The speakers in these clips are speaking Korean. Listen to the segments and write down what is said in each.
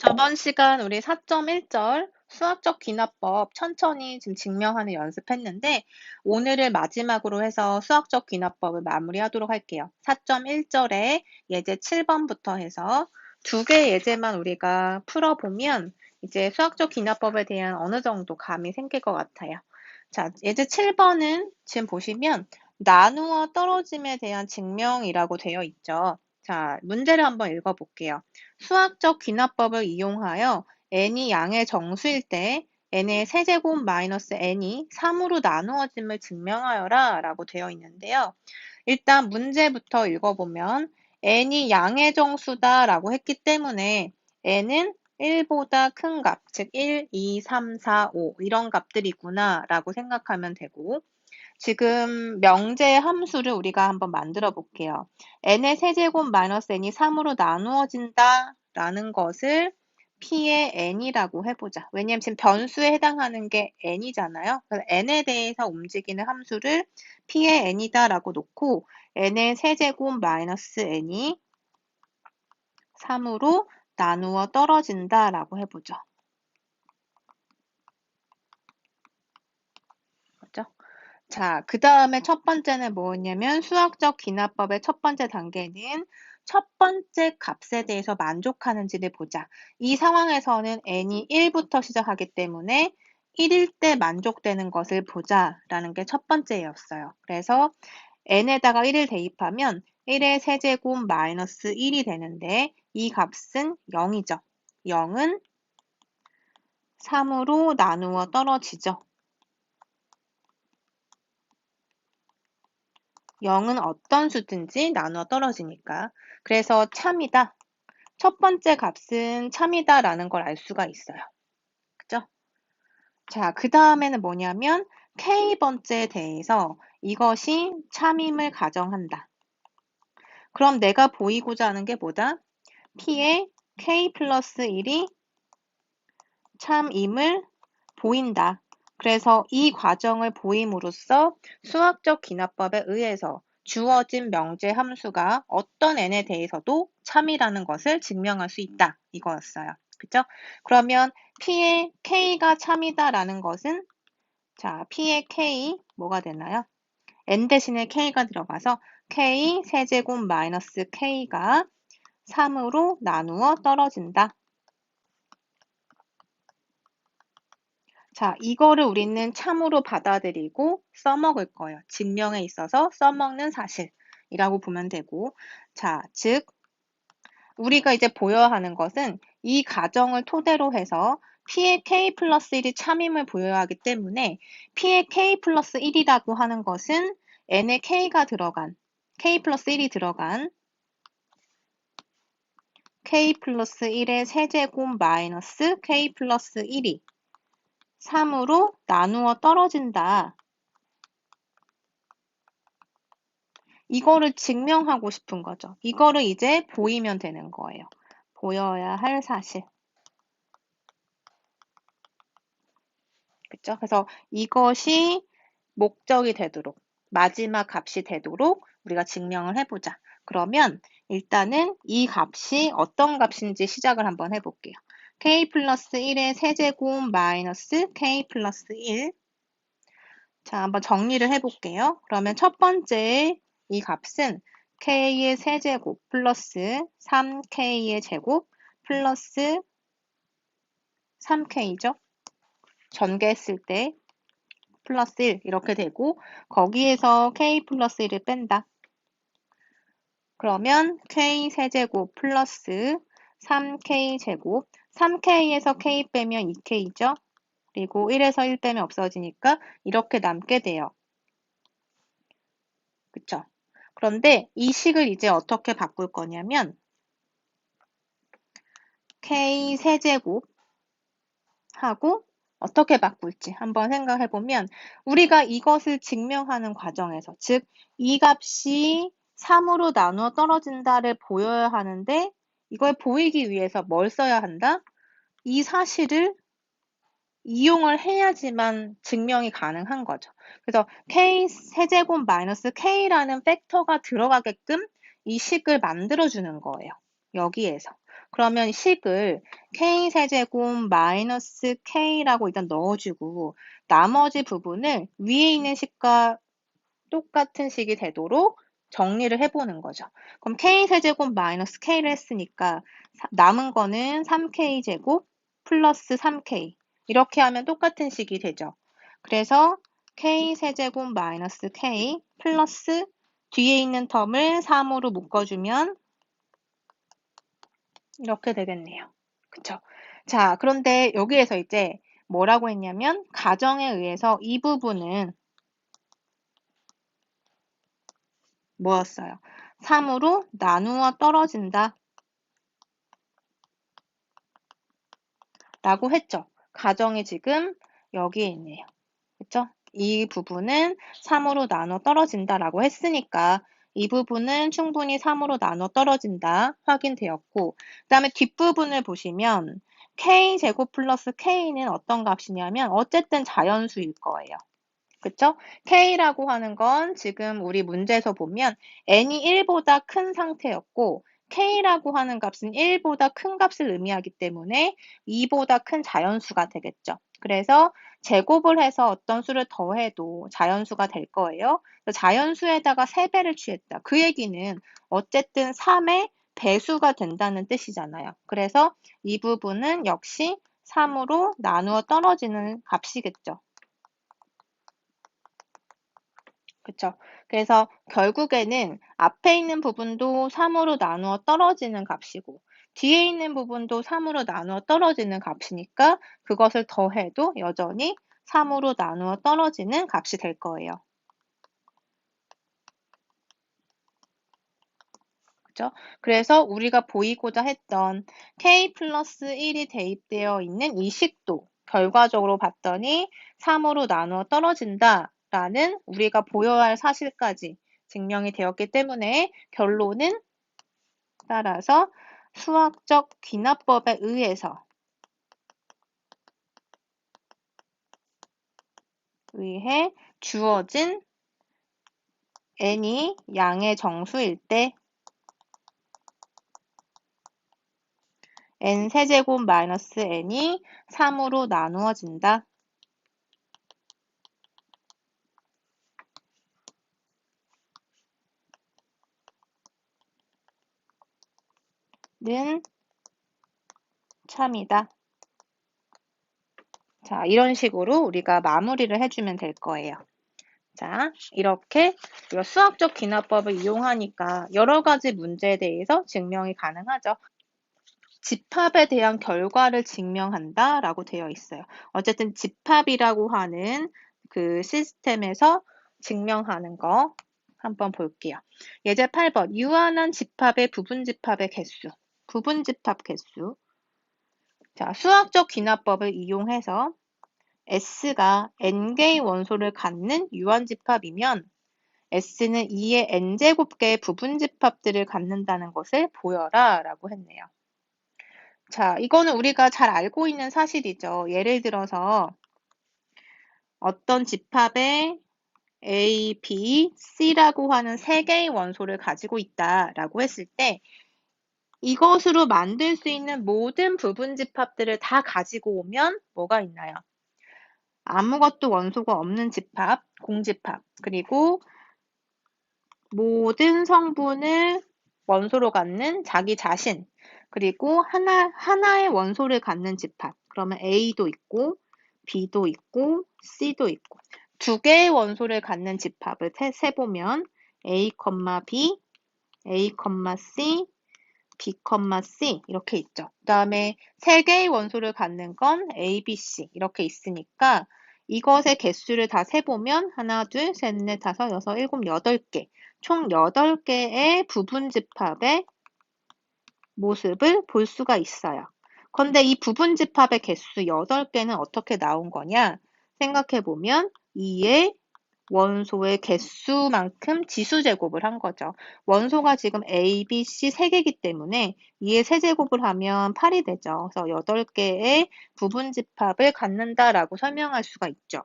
저번 시간 우리 4.1절 수학적 귀납법 천천히 지금 증명하는 연습했는데 오늘을 마지막으로 해서 수학적 귀납법을 마무리하도록 할게요. 4.1절에 예제 7번부터 해서 두 개의 예제만 우리가 풀어보면 이제 수학적 귀납법에 대한 어느 정도 감이 생길 것 같아요. 자, 예제 7번은 지금 보시면 나누어 떨어짐에 대한 증명이라고 되어 있죠. 자, 문제를 한번 읽어볼게요. 수학적 귀납법을 이용하여 n이 양의 정수일 때 n의 세제곱 마이너스 n이 3으로 나누어짐을 증명하여라 라고 되어 있는데요. 일단 문제부터 읽어보면 n이 양의 정수다 라고 했기 때문에 n은 1보다 큰 값, 즉 1, 2, 3, 4, 5 이런 값들이구나 라고 생각하면 되고 지금 명제 함수를 우리가 한번 만들어 볼게요. n의 세제곱 마이너스 n이 3으로 나누어진다 라는 것을 p의 n이라고 해보자. 왜냐면 지금 변수에 해당하는 게 n이잖아요. 그래서 n에 대해서 움직이는 함수를 p의 n이다 라고 놓고 n의 세제곱 마이너스 n이 3으로 나누어 떨어진다 라고 해보죠. 그렇죠? 자, 그 다음에 첫 번째는 뭐였냐면 수학적 귀납법의 첫 번째 단계는 첫 번째 값에 대해서 만족하는지를 보자. 이 상황에서는 n이 1부터 시작하기 때문에 1일 때 만족되는 것을 보자라는 게 첫 번째였어요. 그래서 n에다가 1을 대입하면 1의 세제곱 마이너스 1이 되는데 이 값은 0이죠. 0은 3으로 나누어 떨어지죠. 0은 어떤 수든지 나누어 떨어지니까. 그래서 참이다. 첫 번째 값은 참이다 라는 걸 알 수가 있어요. 그죠? 자, 그 다음에는 뭐냐면 K번째에 대해서 이것이 참임을 가정한다. 그럼 내가 보이고자 하는 게 뭐다? P의 K 플러스 1이 참임을 보인다. 그래서 이 과정을 보임으로써 수학적 귀납법에 의해서 주어진 명제 함수가 어떤 n에 대해서도 참이라는 것을 증명할 수 있다. 이거였어요. 그죠? 그러면 p의 k가 참이다라는 것은 자, p의 k 뭐가 되나요? n 대신에 k가 들어가서 k 세제곱 마이너스 k가 3으로 나누어 떨어진다. 자, 이거를 우리는 참으로 받아들이고 써먹을 거예요. 증명에 있어서 써먹는 사실이라고 보면 되고, 자, 즉, 우리가 이제 보여야 하는 것은 이 가정을 토대로 해서 P의 K 플러스 1이 참임을 보여야 하기 때문에 P의 K 플러스 1이라고 하는 것은 N의 K가 들어간, K 플러스 1이 들어간 K 플러스 1의 세제곱 마이너스 K 플러스 1이 3으로 나누어 떨어진다. 이거를 증명하고 싶은 거죠. 이거를 이제 보이면 되는 거예요. 보여야 할 사실. 그렇죠? 그래서 이것이 목적이 되도록, 마지막 값이 되도록 우리가 증명을 해보자. 그러면 일단은 이 값이 어떤 값인지 시작을 한번 해볼게요. k 플러스 1의 세제곱 마이너스 k 플러스 1. 자, 한번 정리를 해볼게요. 그러면 첫 번째 이 값은 k의 세제곱 플러스 3k의 제곱 플러스 3k죠. 전개했을 때 플러스 1 이렇게 되고 거기에서 k 플러스 1을 뺀다. 그러면 k 세제곱 플러스 3k 제곱 3k에서 k 빼면 2k죠. 그리고 1에서 1 빼면 없어지니까 이렇게 남게 돼요. 그쵸? 그런데 이 식을 이제 어떻게 바꿀 거냐면 k 세제곱 하고 어떻게 바꿀지 한번 생각해 보면 우리가 이것을 증명하는 과정에서 즉 이 값이 3으로 나누어 떨어진다를 보여야 하는데 이걸 보이기 위해서 뭘 써야 한다? 이 사실을 이용을 해야지만 증명이 가능한 거죠. 그래서 k 세제곱 마이너스 k라는 팩터가 들어가게끔 이 식을 만들어주는 거예요. 여기에서. 그러면 식을 K세제곱 마이너스 K라고 일단 넣어주고 나머지 부분을 위에 있는 식과 똑같은 식이 되도록 정리를 해보는 거죠. 그럼 K세제곱 마이너스 K를 했으니까 남은 거는 3K제곱 플러스 3K 이렇게 하면 똑같은 식이 되죠. 그래서 K세제곱 마이너스 K 플러스 뒤에 있는 텀을 3으로 묶어주면 이렇게 되겠네요. 그쵸? 자, 그런데 여기에서 이제 뭐라고 했냐면 가정에 의해서 이 부분은 뭐였어요? 3으로 나누어 떨어진다 라고 했죠. 가정이 지금 여기에 있네요. 그쵸? 이 부분은 3으로 나눠 떨어진다 라고 했으니까 이 부분은 충분히 3으로 나눠 떨어진다 확인되었고 그 다음에 뒷부분을 보시면 K제곱 플러스 K는 어떤 값이냐면 어쨌든 자연수일 거예요. 그쵸? K라고 하는 건 지금 우리 문제에서 보면 n이 1보다 큰 상태였고 K라고 하는 값은 1보다 큰 값을 의미하기 때문에 2보다 큰 자연수가 되겠죠. 그래서 제곱을 해서 어떤 수를 더해도 자연수가 될 거예요. 자연수에다가 3배를 취했다. 그 얘기는 어쨌든 3의 배수가 된다는 뜻이잖아요. 그래서 이 부분은 역시 3으로 나누어 떨어지는 값이겠죠. 그쵸. 그래서 결국에는 앞에 있는 부분도 3으로 나누어 떨어지는 값이고 뒤에 있는 부분도 3으로 나누어 떨어지는 값이니까 그것을 더해도 여전히 3으로 나누어 떨어지는 값이 될 거예요. 그죠? 그래서 우리가 보이고자 했던 k 플러스 1이 대입되어 있는 이 식도 결과적으로 봤더니 3으로 나누어 떨어진다라는 우리가 보여야 할 사실까지 증명이 되었기 때문에 결론은 따라서 수학적 귀납법에 의해 주어진 n이 양의 정수일 때 n 세제곱 마이너스 n이 3으로 나누어진다. 는 참이다. 자, 이런 식으로 우리가 마무리를 해주면 될 거예요. 자, 이렇게 우리가 수학적 귀납법을 이용하니까 여러 가지 문제에 대해서 증명이 가능하죠. 집합에 대한 결과를 증명한다 라고 되어 있어요. 어쨌든 집합이라고 하는 그 시스템에서 증명하는 거 한번 볼게요. 예제 8번 유한한 집합의 부분집합의 개수. 부분집합 개수. 자, 수학적 귀납법을 이용해서 S가 n개의 원소를 갖는 유한집합이면 S는 2의 n제곱 개의 부분집합들을 갖는다는 것을 보여라 라고 했네요. 자, 이거는 우리가 잘 알고 있는 사실이죠. 예를 들어서 어떤 집합에 A, B, C라고 하는 3개의 원소를 가지고 있다라고 했을 때 이것으로 만들 수 있는 모든 부분집합들을 다 가지고 오면 뭐가 있나요? 아무것도 원소가 없는 집합, 공집합, 그리고 모든 성분을 원소로 갖는 자기 자신, 그리고 하나의 원소를 갖는 집합. 그러면 A도 있고, B도 있고, C도 있고. 2개의 원소를 갖는 집합을 세보면 A, B, A, C, B, C 이렇게 있죠. 그 다음에 3개의 원소를 갖는 건 A, B, C 이렇게 있으니까 이것의 개수를 다 세보면 하나, 둘, 셋, 넷, 다섯, 여섯, 일곱, 8개 총 8개의 부분집합의 모습을 볼 수가 있어요. 그런데 이 부분집합의 개수 8개는 어떻게 나온 거냐? 생각해보면 2의 원소의 개수만큼 지수제곱을 한 거죠. 원소가 지금 A, B, C 3개이기 때문에 2의 세제곱을 하면 8이 되죠. 그래서 8개의 부분집합을 갖는다라고 설명할 수가 있죠.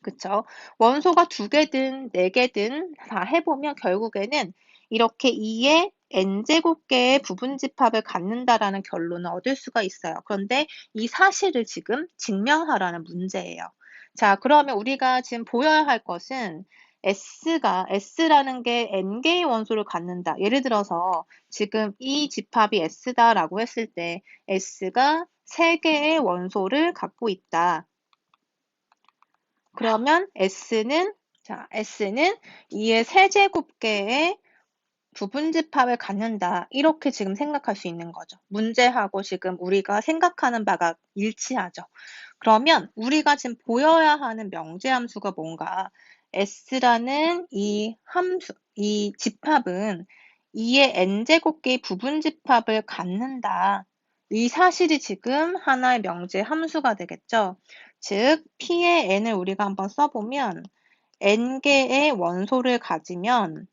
그쵸? 원소가 2개든 4개든 다 해보면 결국에는 이렇게 2의 n제곱계의 부분집합을 갖는다라는 결론을 얻을 수가 있어요. 그런데 이 사실을 지금 증명하라는 문제예요. 자, 그러면 우리가 지금 보여야 할 것은 S라는 게 n개의 원소를 갖는다. 예를 들어서 지금 이 집합이 S다라고 했을 때 S가 3개의 원소를 갖고 있다. 그러면 S는 2의 세제곱계의 부분집합을 갖는다. 이렇게 지금 생각할 수 있는 거죠. 문제하고 지금 우리가 생각하는 바가 일치하죠. 그러면 우리가 지금 보여야 하는 명제함수가 뭔가 S라는 이 집합은 2의 n제곱계의 부분집합을 갖는다. 이 사실이 지금 하나의 명제 함수가 되겠죠. 즉, P의 n을 우리가 한번 써보면 n개의 원소를 가지면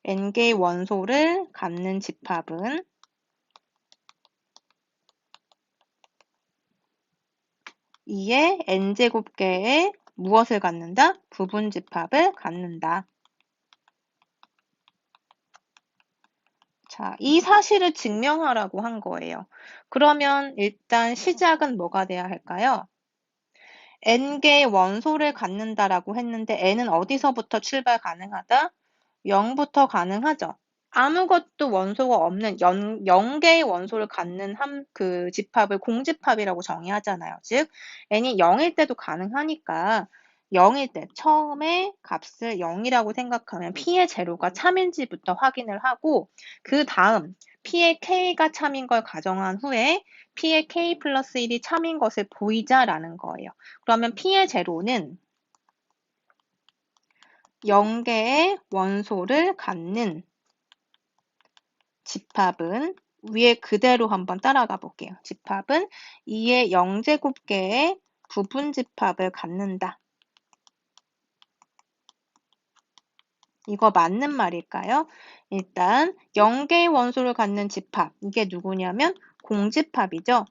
n개의 원소를 갖는 집합은 2의 n제곱계의 무엇을 갖는다? 부분집합을 갖는다. 자, 이 사실을 증명하라고 한 거예요. 그러면 일단 시작은 뭐가 돼야 할까요? n개의 원소를 갖는다라고 했는데 n은 어디서부터 출발 가능하다? 0부터 가능하죠. 아무것도 원소가 없는 0개의 원소를 갖는 그 집합을 공집합이라고 정의하잖아요. 즉, n이 0일 때도 가능하니까 0일 때 처음에 값을 0이라고 생각하면 p의 제로가 참인지부터 확인을 하고 그 다음 p의 k가 참인 걸 가정한 후에 p의 k 플러스 1이 참인 것을 보이자라는 거예요. 그러면 p의 제로는 0개의 원소를 갖는 집합은 위에 그대로 한번 따라가 볼게요. 집합은 2의 0제곱계의 부분집합을 갖는다. 이거 맞는 말일까요? 일단 0개의 원소를 갖는 집합, 이게 누구냐면 공집합이죠.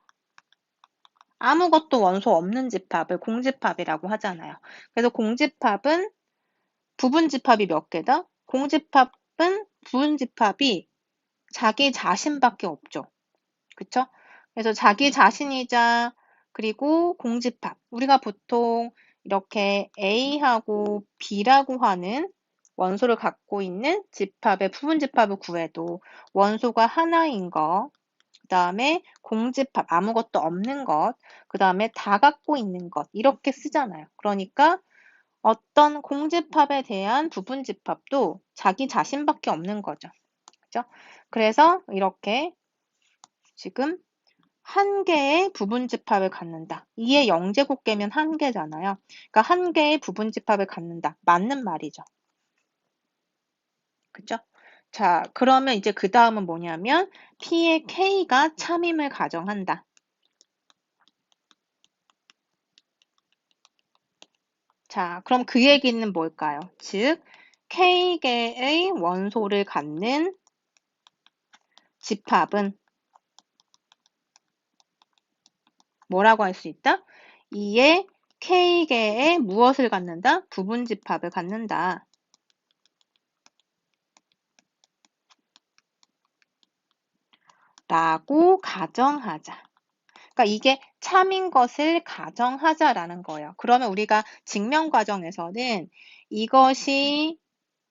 아무것도 원소 없는 집합을 공집합이라고 하잖아요. 그래서 공집합은 부분집합이 몇 개다? 공집합은 부분집합이 자기 자신밖에 없죠. 그쵸? 그래서 자기 자신이자 그리고 공집합. 우리가 보통 이렇게 A하고 B라고 하는 원소를 갖고 있는 집합의 부분집합을 구해도 원소가 하나인 거, 그 다음에 공집합, 아무것도 없는 것, 그 다음에 다 갖고 있는 것, 이렇게 쓰잖아요. 그러니까 어떤 공집합에 대한 부분집합도 자기 자신밖에 없는 거죠. 그죠? 그래서 이렇게 지금 한 개의 부분집합을 갖는다. 2의 0제곱계면 한 개잖아요. 그러니까 한 개의 부분집합을 갖는다. 맞는 말이죠. 그죠? 자, 그러면 이제 그 다음은 뭐냐면 P의 K가 참임을 가정한다. 자, 그럼 그 얘기는 뭘까요? 즉, K개의 원소를 갖는 집합은 뭐라고 할 수 있다? 2의 K개의 무엇을 갖는다? 부분집합을 갖는다. 라고 가정하자. 그러니까 이게 참인 것을 가정하자라는 거예요. 그러면 우리가 증명 과정에서는 이것이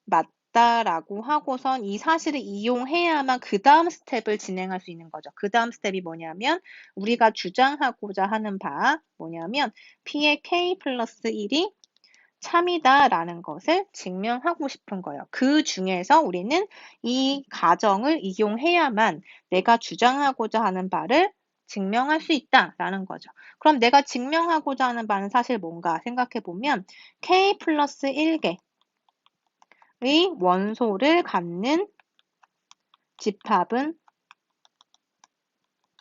맞다라고 하고선 이 사실을 이용해야만 그 다음 스텝을 진행할 수 있는 거죠. 그 다음 스텝이 뭐냐면 우리가 주장하고자 하는 바 뭐냐면 P의 K 플러스 1이 참이다라는 것을 증명하고 싶은 거예요. 그 중에서 우리는 이 가정을 이용해야만 내가 주장하고자 하는 바를 증명할 수 있다라는 거죠. 그럼 내가 증명하고자 하는 바는 사실 뭔가 생각해 보면 K 플러스 1개의 원소를 갖는 집합은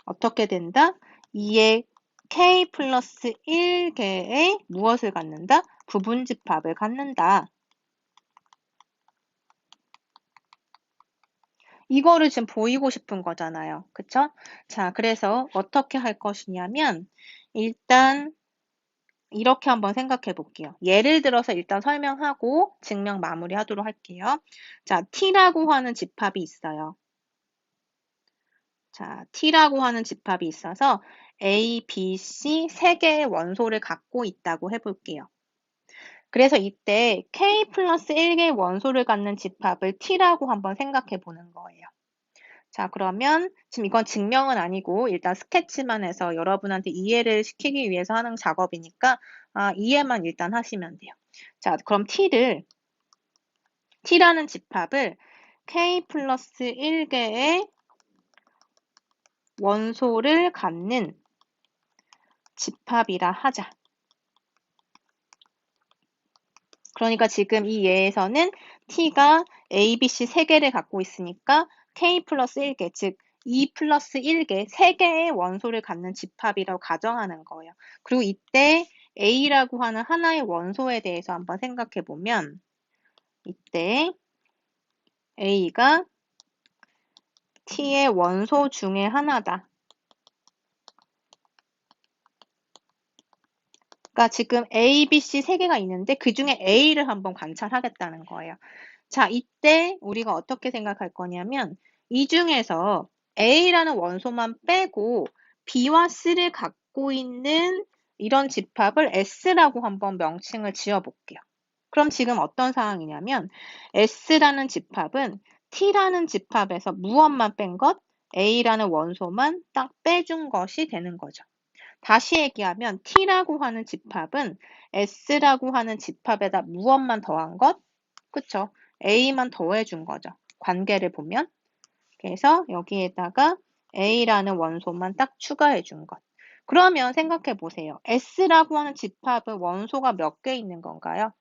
어떻게 된다? 2의 K 플러스 1개의 무엇을 갖는다? 부분집합을 갖는다. 이거를 지금 보이고 싶은 거잖아요. 그쵸? 자, 그래서 어떻게 할 것이냐면 일단 이렇게 한번 생각해 볼게요. 예를 들어서 일단 설명하고 증명 마무리하도록 할게요. 자, T라고 하는 집합이 있어요. 자, T라고 하는 집합이 있어서 A, B, C 세 개의 원소를 갖고 있다고 해볼게요. 그래서 이때 K 플러스 1개의 원소를 갖는 집합을 T라고 한번 생각해 보는 거예요. 자, 그러면 지금 이건 증명은 아니고 일단 스케치만 해서 여러분한테 이해를 시키기 위해서 하는 작업이니까 이해만 일단 하시면 돼요. 자, 그럼 T라는 집합을 K 플러스 1개의 원소를 갖는 집합이라 하자. 그러니까 지금 이 예에서는 T가 A, B, C 3개를 갖고 있으니까 K 플러스 1개, 즉 2 플러스 1개, 3개의 원소를 갖는 집합이라고 가정하는 거예요. 그리고 이때 A라고 하는 하나의 원소에 대해서 한번 생각해 보면 이때 A가 T의 원소 중에 하나다. 그러니까 지금 A, B, C 3개가 있는데 그 중에 A를 한번 관찰하겠다는 거예요. 자, 이때 우리가 어떻게 생각할 거냐면 이 중에서 A라는 원소만 빼고 B와 C를 갖고 있는 이런 집합을 S라고 한번 명칭을 지어 볼게요. 그럼 지금 어떤 상황이냐면 S라는 집합은 T라는 집합에서 무엇만 뺀 것? A라는 원소만 딱 빼준 것이 되는 거죠. 다시 얘기하면 T라고 하는 집합은 S라고 하는 집합에다 무엇만 더한 것? 그쵸? A만 더해준 거죠. 관계를 보면. 그래서 여기에다가 A라는 원소만 딱 추가해준 것. 그러면 생각해 보세요. S라고 하는 집합은 원소가 몇 개 있는 건가요?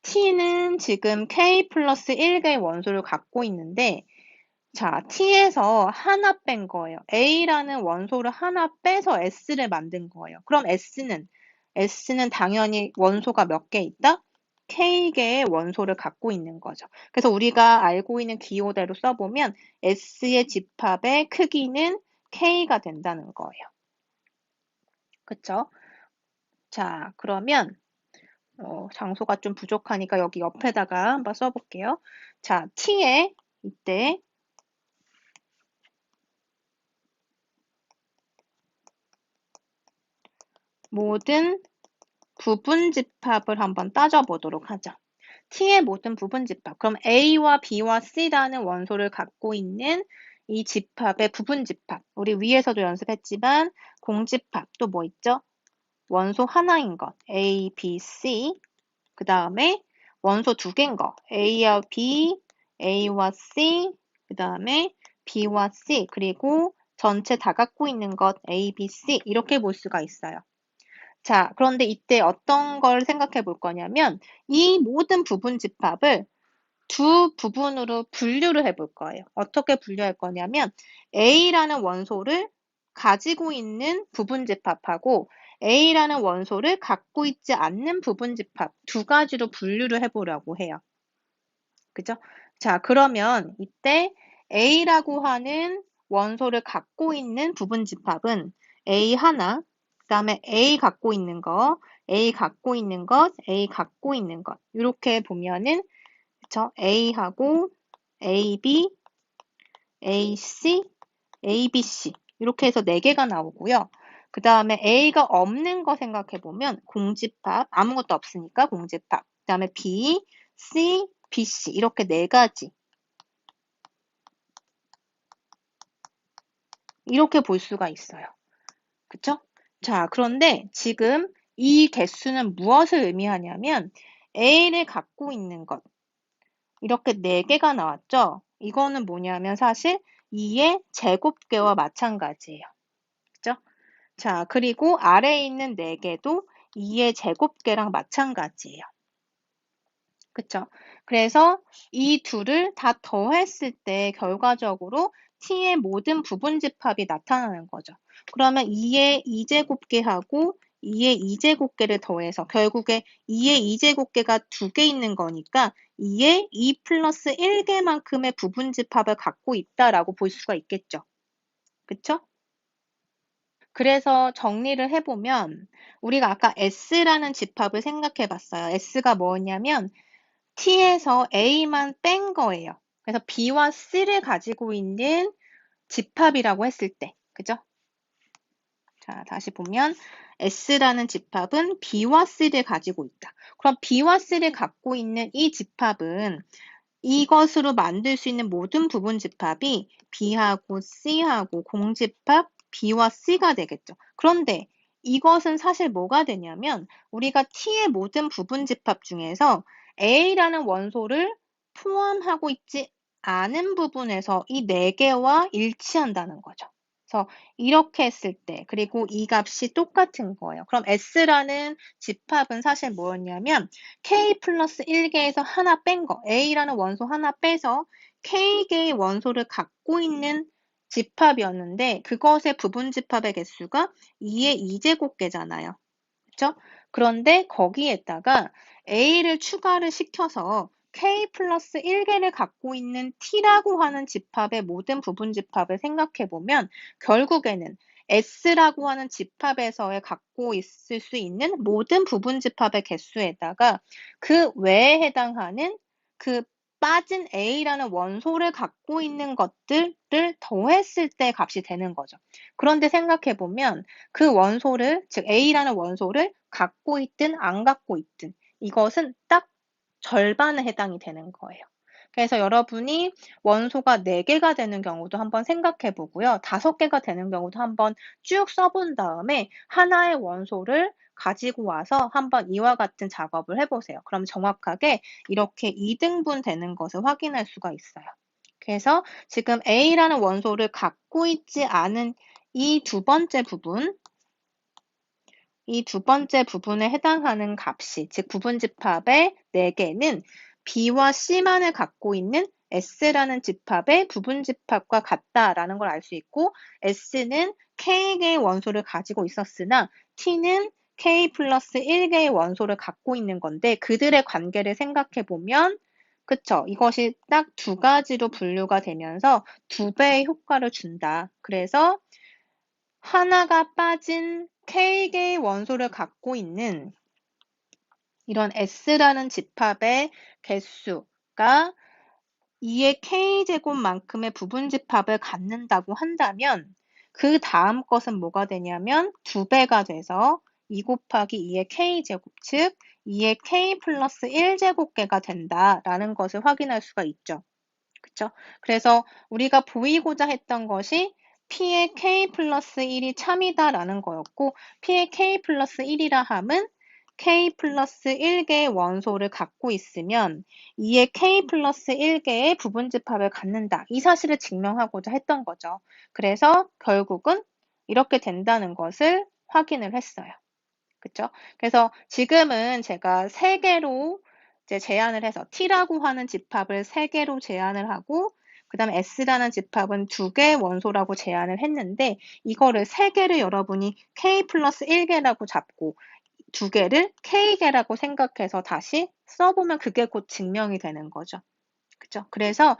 T는 지금 K 플러스 1개의 원소를 갖고 있는데 자, T에서 하나 뺀 거예요. A라는 원소를 하나 빼서 S를 만든 거예요. 그럼 S는 당연히 원소가 몇 개 있다? K개의 원소를 갖고 있는 거죠. 그래서 우리가 알고 있는 기호대로 써보면 S의 집합의 크기는 K가 된다는 거예요. 그쵸? 자, 그러면 장소가 좀 부족하니까 여기 옆에다가 한번 써볼게요. 자, T에 이때 모든 부분 집합을 한번 따져보도록 하죠. T의 모든 부분 집합. 그럼 A와 B와 C라는 원소를 갖고 있는 이 집합의 부분 집합. 우리 위에서도 연습했지만 공집합 또 뭐 있죠? 원소 하나인 것. A, B, C. 그 다음에 원소 두 개인 것. A와 B, A와 C. 그 다음에 B와 C. 그리고 전체 다 갖고 있는 것 A, B, C. 이렇게 볼 수가 있어요. 자, 그런데 이때 어떤 걸 생각해 볼 거냐면 이 모든 부분 집합을 두 부분으로 분류를 해 볼 거예요. 어떻게 분류할 거냐면 A라는 원소를 가지고 있는 부분 집합하고 A라는 원소를 갖고 있지 않는 부분 집합 두 가지로 분류를 해보려고 해요. 그죠? 자, 그러면 이때 A라고 하는 원소를 갖고 있는 부분 집합은 A 하나, 그 다음에 A 갖고 있는 것, A 갖고 있는 것, A 갖고 있는 것. 이렇게 보면은, 그쵸? A하고 AB, AC, ABC. 이렇게 해서 4개가 나오고요. 그 다음에 A가 없는 거 생각해 보면 공집합, 아무것도 없으니까 공집합. 그 다음에 B, C, BC. 이렇게 4가지. 이렇게 볼 수가 있어요. 그쵸? 자, 그런데 지금 이 개수는 무엇을 의미하냐면 A를 갖고 있는 것. 이렇게 4개가 나왔죠? 이거는 뭐냐면 사실 2의 제곱계와 마찬가지예요. 그죠? 자, 그리고 아래에 있는 4개도 2의 제곱계랑 마찬가지예요. 그쵸? 그래서 이 둘을 다 더했을 때 결과적으로 t의 모든 부분 집합이 나타나는 거죠. 그러면 2의 2제곱계하고 2의 2제곱계를 더해서 결국에 2의 2제곱계가 2개 있는 거니까 2의 2 플러스 1개만큼의 부분 집합을 갖고 있다라고 볼 수가 있겠죠. 그쵸? 그래서 정리를 해보면 우리가 아까 S라는 집합을 생각해 봤어요. S가 뭐였냐면 T에서 A만 뺀 거예요. 그래서 B와 C를 가지고 있는 집합이라고 했을 때, 그죠? 자, 다시 보면 S라는 집합은 B와 C를 가지고 있다. 그럼 B와 C를 갖고 있는 이 집합은 이것으로 만들 수 있는 모든 부분 집합이 B하고 C하고 공집합 B와 C가 되겠죠. 그런데 이것은 사실 뭐가 되냐면 우리가 T의 모든 부분 집합 중에서 A라는 원소를 포함하고 있지 않은 부분에서 이 4개와 일치한다는 거죠. 그래서 이렇게 했을 때 그리고 이 값이 똑같은 거예요. 그럼 S라는 집합은 사실 뭐였냐면 K 플러스 1개에서 하나 뺀 거, A라는 원소 하나 빼서 K개의 원소를 갖고 있는 집합이었는데 그것의 부분 집합의 개수가 2의 2제곱개잖아요. 그렇죠? 그런데 거기에다가 A를 추가를 시켜서 K 플러스 1개를 갖고 있는 T라고 하는 집합의 모든 부분 집합을 생각해 보면 결국에는 S라고 하는 집합에서의 갖고 있을 수 있는 모든 부분 집합의 개수에다가 그 외에 해당하는 그 빠진 A라는 원소를 갖고 있는 것들을 더했을 때 값이 되는 거죠. 그런데 생각해 보면 그 원소를, 즉 A라는 원소를 갖고 있든 안 갖고 있든 이것은 딱 절반에 해당이 되는 거예요. 그래서 여러분이 원소가 4개가 되는 경우도 한번 생각해 보고요. 5개가 되는 경우도 한번 쭉 써본 다음에 하나의 원소를 가지고 와서 한번 이와 같은 작업을 해보세요. 그럼 정확하게 이렇게 2등분 되는 것을 확인할 수가 있어요. 그래서 지금 A라는 원소를 갖고 있지 않은 이 두 번째 부분, 이 두 번째 부분에 해당하는 값이, 즉 부분집합의 4개는 B와 C만을 갖고 있는 S라는 집합의 부분집합과 같다라는 걸 알 수 있고 S는 K개의 원소를 가지고 있었으나 T는 K 플러스 1개의 원소를 갖고 있는 건데 그들의 관계를 생각해 보면 그쵸? 이것이 딱 두 가지로 분류가 되면서 2배의 효과를 준다. 그래서 하나가 빠진 K개의 원소를 갖고 있는 이런 S라는 집합의 개수가 2의 K제곱만큼의 부분집합을 갖는다고 한다면 그 다음 것은 뭐가 되냐면 2배가 돼서 2 곱하기 2의 K제곱, 즉 2의 K 플러스 1제곱개가 된다라는 것을 확인할 수가 있죠. 그쵸? 그래서 우리가 보이고자 했던 것이 P의 K 플러스 1이 참이다라는 거였고 P의 K 플러스 1이라 함은 K 플러스 1개의 원소를 갖고 있으면 2의 K 플러스 1개의 부분집합을 갖는다. 이 사실을 증명하고자 했던 거죠. 그래서 결국은 이렇게 된다는 것을 확인을 했어요. 그쵸? 그래서 지금은 제가 3개로 이제 제안을 해서 T라고 하는 집합을 3개로 제안을 하고 그 다음에 S라는 집합은 2개의 원소라고 제안을 했는데 이거를 3개를 여러분이 K 플러스 1개라고 잡고 2개를 K개라고 생각해서 다시 써보면 그게 곧 증명이 되는 거죠. 그죠? 그래서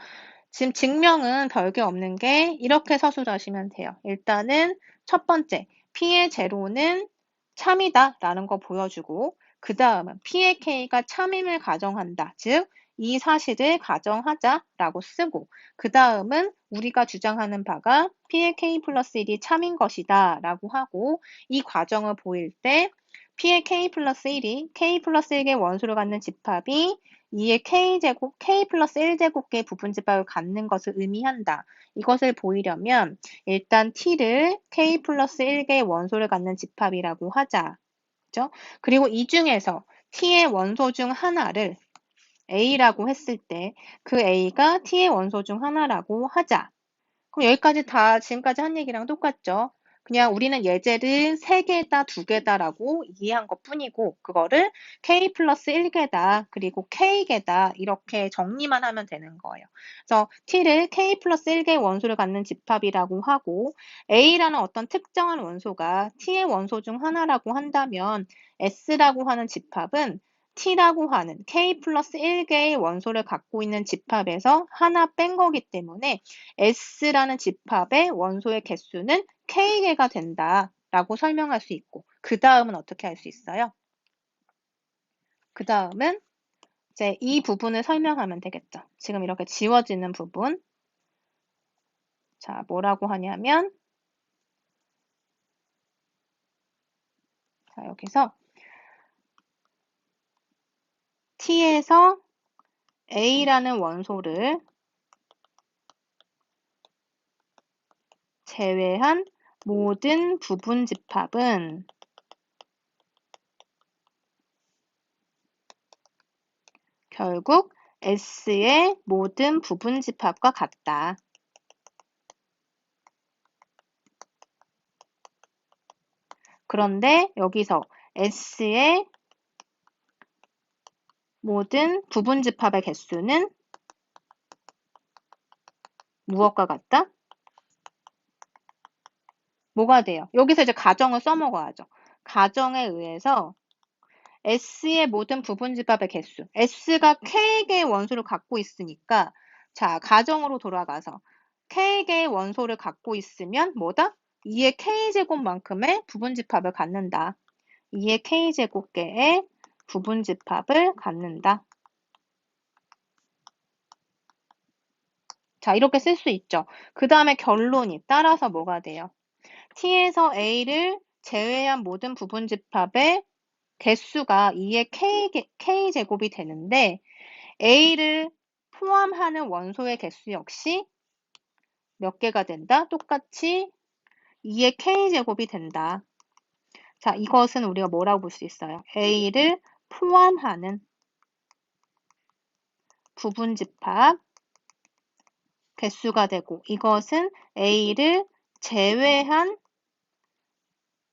지금 증명은 별게 없는 게 이렇게 서술하시면 돼요. 일단은 첫 번째, P의 제로는 참이다 라는 거 보여주고 그 다음은 P의 K가 참임을 가정한다. 즉, 이 사실을 가정하자 라고 쓰고 그 다음은 우리가 주장하는 바가 P의 K 플러스 1이 참인 것이다 라고 하고 이 과정을 보일 때 P의 K 플러스 1이 K 플러스 1개의 원소를 갖는 집합이 2의 K제곱, K 플러스 1제곱개의 부분집합을 갖는 것을 의미한다. 이것을 보이려면 일단 T를 K 플러스 1개의 원소를 갖는 집합이라고 하자. 그죠? 그리고 이 중에서 T의 원소 중 하나를 A라고 했을 때 그 A가 T의 원소 중 하나라고 하자. 그럼 여기까지 다 지금까지 한 얘기랑 똑같죠? 그냥 우리는 예제를 3개다, 2개다라고 이해한 것 뿐이고 그거를 K 플러스 1개다, 그리고 K개다 이렇게 정리만 하면 되는 거예요. 그래서 T를 K 플러스 1개의 원소를 갖는 집합이라고 하고 A라는 어떤 특정한 원소가 T의 원소 중 하나라고 한다면 S라고 하는 집합은 T라고 하는 K 플러스 1개의 원소를 갖고 있는 집합에서 하나 뺀 거기 때문에 S라는 집합의 원소의 개수는 K개가 된다. 라고 설명할 수 있고, 그 다음은 어떻게 할 수 있어요? 그 다음은 이제 이 부분을 설명하면 되겠죠. 지금 이렇게 지워지는 부분. 자, 뭐라고 하냐면, 자, 여기서 T에서 A라는 원소를 제외한 모든 부분 집합은 결국 S의 모든 부분 집합과 같다. 그런데 여기서 S의 모든 부분 집합의 개수는 무엇과 같다? 뭐가 돼요? 여기서 이제 가정을 써먹어야죠. 가정에 의해서 S의 모든 부분 집합의 개수. S가 K개의 원소를 갖고 있으니까, 자, 가정으로 돌아가서 K개의 원소를 갖고 있으면 뭐다? 2의 K제곱만큼의 부분 집합을 갖는다. 2의 K제곱개의 부분 집합을 갖는다. 자, 이렇게 쓸 수 있죠. 그 다음에 결론이 따라서 뭐가 돼요? T에서 A를 제외한 모든 부분 집합의 개수가 2의 K제곱이 되는데 A를 포함하는 원소의 개수 역시 몇 개가 된다? 똑같이 2의 K제곱이 된다. 자, 이것은 우리가 뭐라고 볼 수 있어요? A를 포함하는 부분 집합 개수가 되고 이것은 A를 제외한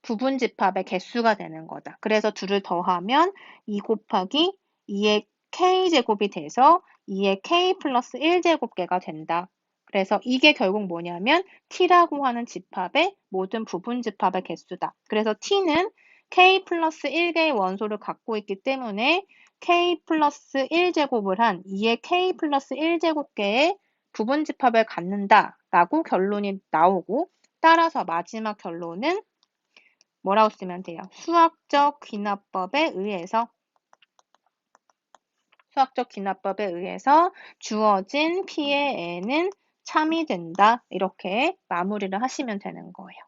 부분 집합의 개수가 되는 거다. 그래서 둘을 더하면 2 곱하기 2의 K제곱이 돼서 2의 K 플러스 1제곱개가 된다. 그래서 이게 결국 뭐냐면 T라고 하는 집합의 모든 부분 집합의 개수다. 그래서 T는 K 플러스 1개의 원소를 갖고 있기 때문에 K 플러스 1제곱을 한 2의 K 플러스 1제곱개의 부분 집합을 갖는다 라고 결론이 나오고 따라서 마지막 결론은 뭐라고 쓰면 돼요? 수학적 귀납법에 의해서 주어진 P의 N은 참이 된다. 이렇게 마무리를 하시면 되는 거예요.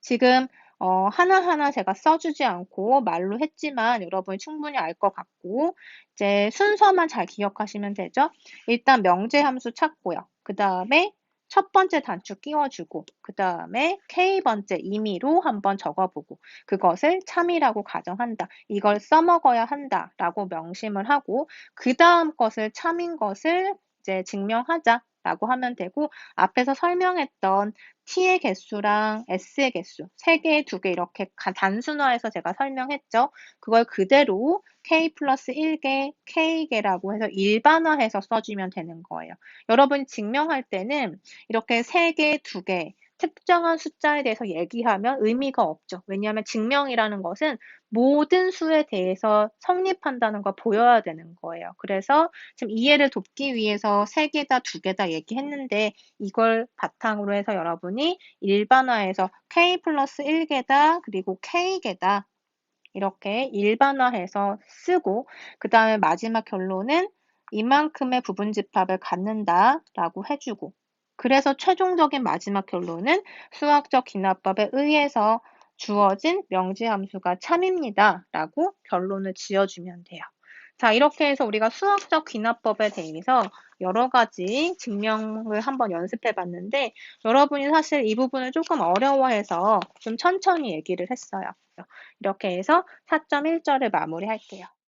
지금 하나하나 제가 써주지 않고 말로 했지만 여러분이 충분히 알 것 같고 이제 순서만 잘 기억하시면 되죠. 일단 명제함수 찾고요. 그 다음에 첫 번째 단축 끼워주고 그 다음에 K번째 임의로 한번 적어보고 그것을 참이라고 가정한다. 이걸 써먹어야 한다 라고 명심을 하고 그 다음 것을 참인 것을 이제 증명하자 라고 하면 되고 앞에서 설명했던 T의 개수랑 S의 개수 3개, 2개 이렇게 단순화해서 제가 설명했죠. 그걸 그대로 K 플러스 1개, K개라고 해서 일반화해서 써주면 되는 거예요. 여러분이 증명할 때는 이렇게 3개, 2개 특정한 숫자에 대해서 얘기하면 의미가 없죠. 왜냐하면 증명이라는 것은 모든 수에 대해서 성립한다는 걸 보여야 되는 거예요. 그래서 지금 이해를 돕기 위해서 3개다, 2개다 얘기했는데 이걸 바탕으로 해서 여러분이 일반화해서 K 플러스 1개다, 그리고 K개다 이렇게 일반화해서 쓰고 그 다음에 마지막 결론은 이만큼의 부분 집합을 갖는다 라고 해주고 그래서 최종적인 마지막 결론은 수학적 귀납법에 의해서 주어진 명제함수가 참입니다 라고 결론을 지어주면 돼요. 자, 이렇게 해서 우리가 수학적 귀납법에 대해서 여러 가지 증명을 한번 연습해 봤는데 여러분이 사실 이 부분을 조금 어려워해서 좀 천천히 얘기를 했어요. 이렇게 해서 4.1절을 마무리할게요.